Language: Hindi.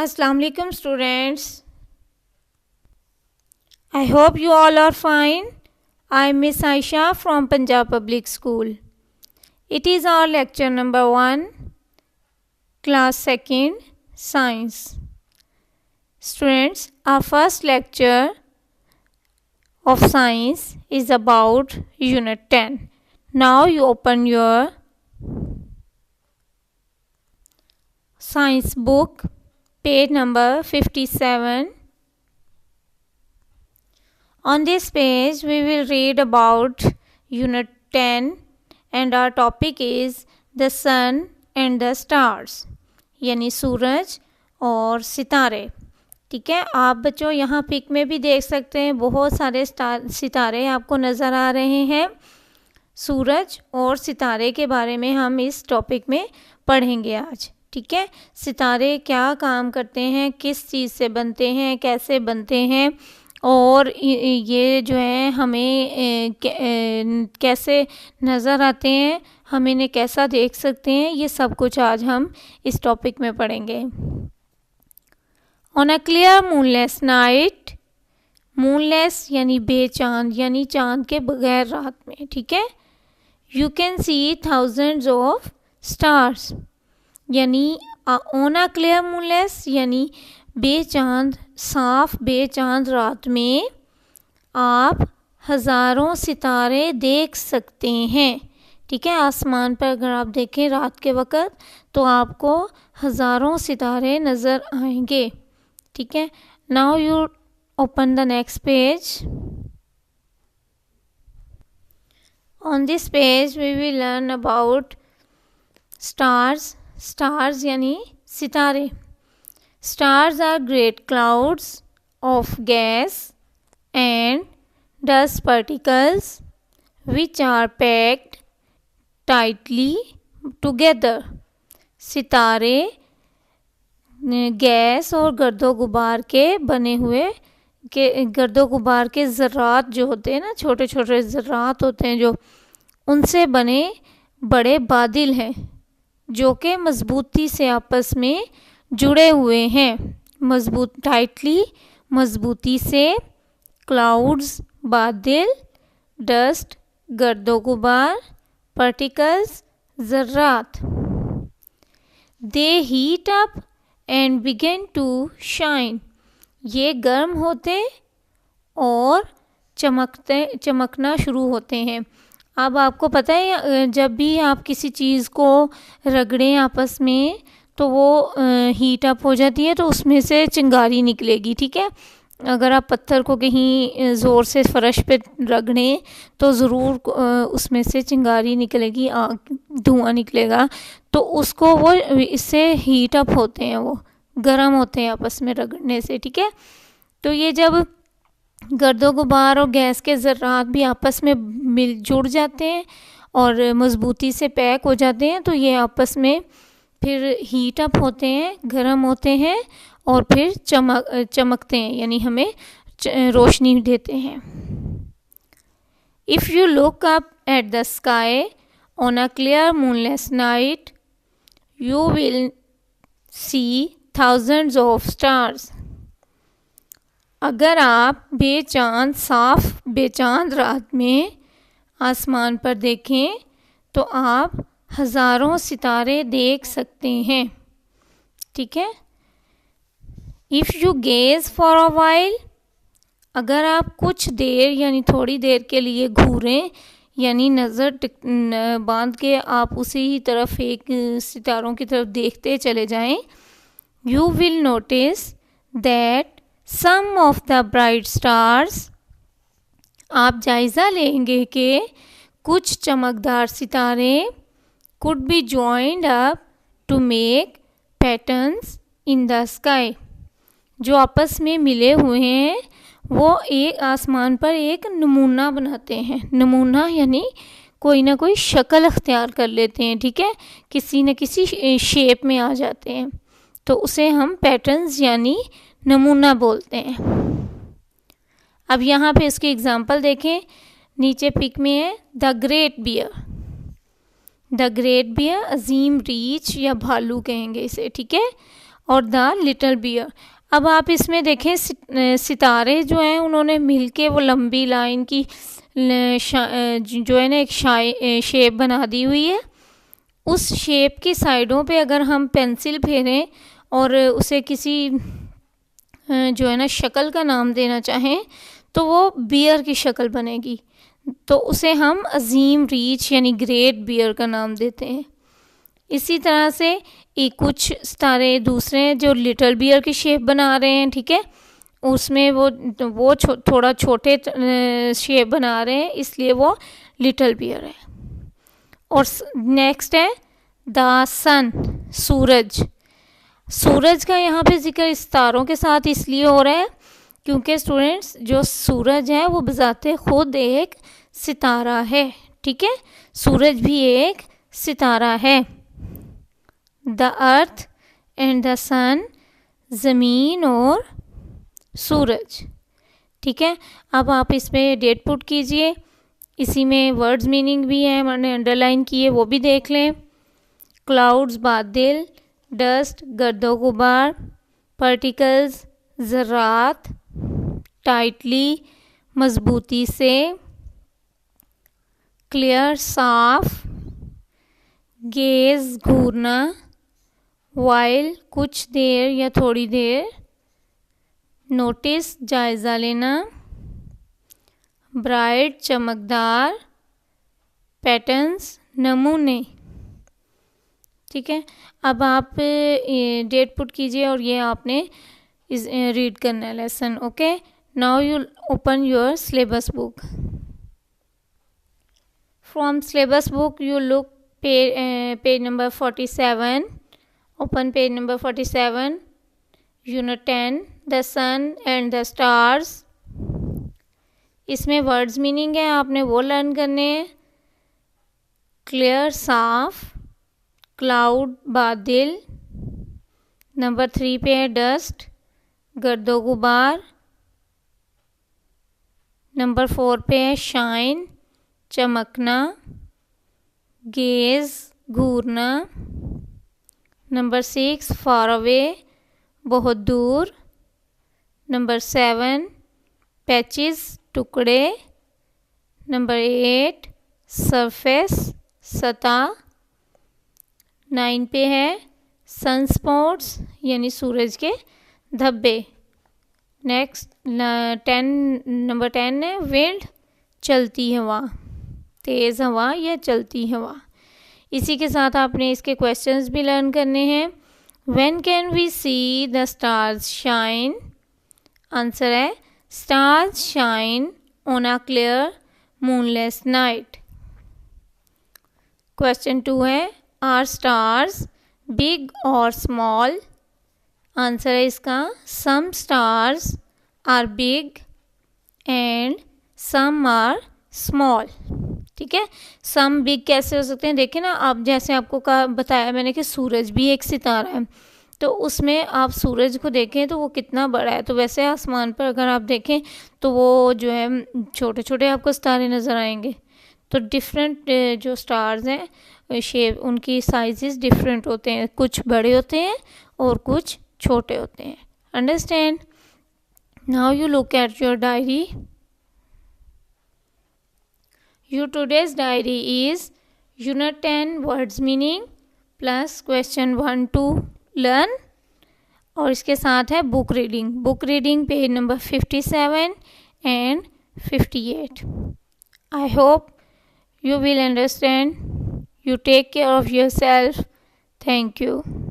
Assalamu alaikum students. I hope you all are fine. I am Miss Aisha from Punjab Public School. It is our lecture number 1, class 2nd, Science. Students, our first lecture of Science is about Unit 10. Now you open your Science book, page number 57. On this page, we will read about Unit 10 and our topic is the sun and the stars, यानी सूरज और सितारे. ठीक है, आप बच्चों यहाँ पिक में भी देख सकते हैं, बहुत सारे सितारे आपको नज़र आ रहे हैं. सूरज और सितारे के बारे में हम इस टॉपिक में पढ़ेंगे आज. ठीक है, सितारे क्या काम करते हैं, किस चीज़ से बनते हैं, कैसे बनते हैं और ये जो है हमें कैसे नज़र आते हैं, हम इन्हें कैसा देख सकते हैं, ये सब कुछ आज हम इस टॉपिक में पढ़ेंगे. On a clear moonless night, moonless यानी बेचांद, यानी चांद के बगैर रात में. ठीक है, you can see thousands of stars, यानी ऑन अ क्लियर मूनलेस यानी बेचांद, साफ बेचांद रात में आप हज़ारों सितारे देख सकते हैं. ठीक है, आसमान पर अगर आप देखें रात के वक़्त तो आपको हज़ारों सितारे नज़र आएंगे. ठीक है, now you open the next page. On this page we will learn about stars. Stars यानी सितारे. Stars are great clouds of gas and dust particles which are packed tightly together. सितारे गैस और गर्दो गुबार के बने हुए गर्दो गुबार के ज़र्रात जो होते हैं ना, छोटे छोटे ज़र्रात होते हैं जो, उनसे बने बड़े बादल हैं जो कि मज़बूती से आपस में जुड़े हुए हैं. टाइटली मज़बूती से, क्लाउड्स बादल, डस्ट गर्दो गुबार, पार्टिकल्स ज़र्रात. They heat up and begin to shine, ये गर्म होते और चमकना शुरू होते हैं. अब आपको पता है जब भी आप किसी चीज़ को रगड़ें आपस में तो वो हीट अप हो जाती है, तो उसमें से चिंगारी निकलेगी. ठीक है, अगर आप पत्थर को कहीं ज़ोर से फर्श पे रगड़ें तो ज़रूर उसमें से चिंगारी निकलेगी, धुआं निकलेगा. तो उसको वो इससे हीट अप होते हैं, वो गर्म होते हैं आपस में रगड़ने से. ठीक है, तो ये जब गर्दो गुबार और गैस के ज़र्रात भी आपस में जुड़ जाते हैं और मज़बूती से पैक हो जाते हैं, तो ये आपस में फिर हीट अप होते हैं, गर्म होते हैं और फिर चमकते हैं, यानी हमें रोशनी देते हैं. If you look up at the sky on a clear moonless night you will see thousands of stars. अगर आप साफ बेचांद रात में आसमान पर देखें तो आप हज़ारों सितारे देख सकते हैं. ठीक है, if you gauge for a while, अगर आप कुछ देर यानी थोड़ी देर के लिए घूरें, यानी नज़र बांध के आप उसी ही तरफ एक सितारों की तरफ देखते चले जाएं, you will notice that some of the bright stars, आप जायज़ा लेंगे कि कुछ चमकदार सितारे could be joined up to make patterns in the sky, जो आपस में मिले हुए हैं वो एक आसमान पर एक नमूना बनाते हैं. नमूना यानी कोई ना कोई शक्ल अख्तियार कर लेते हैं. ठीक है, किसी न किसी शेप में आ जाते हैं, तो उसे हम पैटर्न्स यानी नमूना बोलते हैं. अब यहाँ पे इसकी एग्जांपल देखें, नीचे पिक में है the great bear. The great bear, अजीम रीछ या भालू कहेंगे इसे. ठीक है, और द लिटिल बियर। अब आप इसमें देखें सितारे जो हैं उन्होंने मिलके वो लंबी लाइन की जो है ना एक शेप बना दी हुई है। उस शेप की साइडों पे अगर हम पेंसिल फेरें और उसे किसी जो है ना शक्ल का नाम देना चाहें तो वो बियर की शक्ल बनेगी, तो उसे हम अजीम रीच यानी ग्रेट बियर का नाम देते हैं। इसी तरह से एक कुछ सितारे दूसरे जो लिटिल बियर की शेप बना रहे हैं, ठीक है, उसमें वो थोड़ा छोटे शेप बना रहे हैं, इसलिए वो लिटिल बियर है। और नेक्स्ट है द सन, सूरज। सूरज का यहाँ पे जिक्र सितारों के साथ इसलिए हो रहा है क्योंकि स्टूडेंट्स जो सूरज है वो बजाते खुद एक सितारा है, ठीक है, सूरज भी एक सितारा है। द अर्थ एंड द सन, ज़मीन और सूरज, ठीक है। अब आप इसमें डेट पुट कीजिए, इसी में वर्ड्स मीनिंग भी है, मैंने अंडरलाइन किए, वो भी देख लें। क्लाउड्स बादल, डस्ट गर्दो गुबार, पार्टिकल्स ज़रात, टाइटली मजबूती से, क्लियर साफ, गेज घूरना, वाइल कुछ देर या थोड़ी देर, नोटिस जायज़ा लेना, ब्राइट चमकदार, पैटर्न्स नमूने, ठीक है। अब आप डेट पुट कीजिए और ये आपने रीड करना है lesson, okay. Now you open your syllabus book. From syllabus book you look page number 47, open page number 47, unit 10 the sun and the stars. इसमें वर्ड्स मीनिंग है, आपने वो लर्न करने हैं। क्लियर साफ, क्लाउड बादल, नंबर 3 पे है डस्ट गर्दो गुबार, नंबर 4 पे है शाइन चमकना, गेज घूरना, नंबर 6 फार अवे बहुत दूर, नंबर 7 पैचेस टुकड़े, नंबर 8 सरफेस सतह, 9 पे है सन स्पॉट्स यानी सूरज के धब्बे। नेक्स्ट नंबर 10 है विंड चलती हवा, तेज़ हवा या चलती हवा। इसी के साथ आपने इसके क्वेश्चंस भी लर्न करने हैं। When can we see the stars shine? Answer है stars shine on a clear moonless night. Question 2 है आर स्टार्स बिग और स्मॉल? आंसर है इसका some stars are big and some are small, ठीक है। सम बिग कैसे हो सकते हैं, देखिए ना आप, जैसे आपको बताया मैंने कि सूरज भी एक सितारा है, तो उसमें आप सूरज को देखें तो वो कितना बड़ा है, तो वैसे आसमान पर अगर आप देखें तो वो जो है छोटे छोटे आपको सितारे नज़र आएंगे। तो डिफरेंट जो स्टार्स हैं शेप उनकी साइजेस डिफरेंट होते हैं, कुछ बड़े होते हैं और कुछ छोटे होते हैं। Understand? Now you look at your diary. Your today's diary is Unit 10 words meaning plus question 1 to learn और इसके साथ है book reading page number 57 and 58. I hope you will understand. You take care of yourself. Thank you.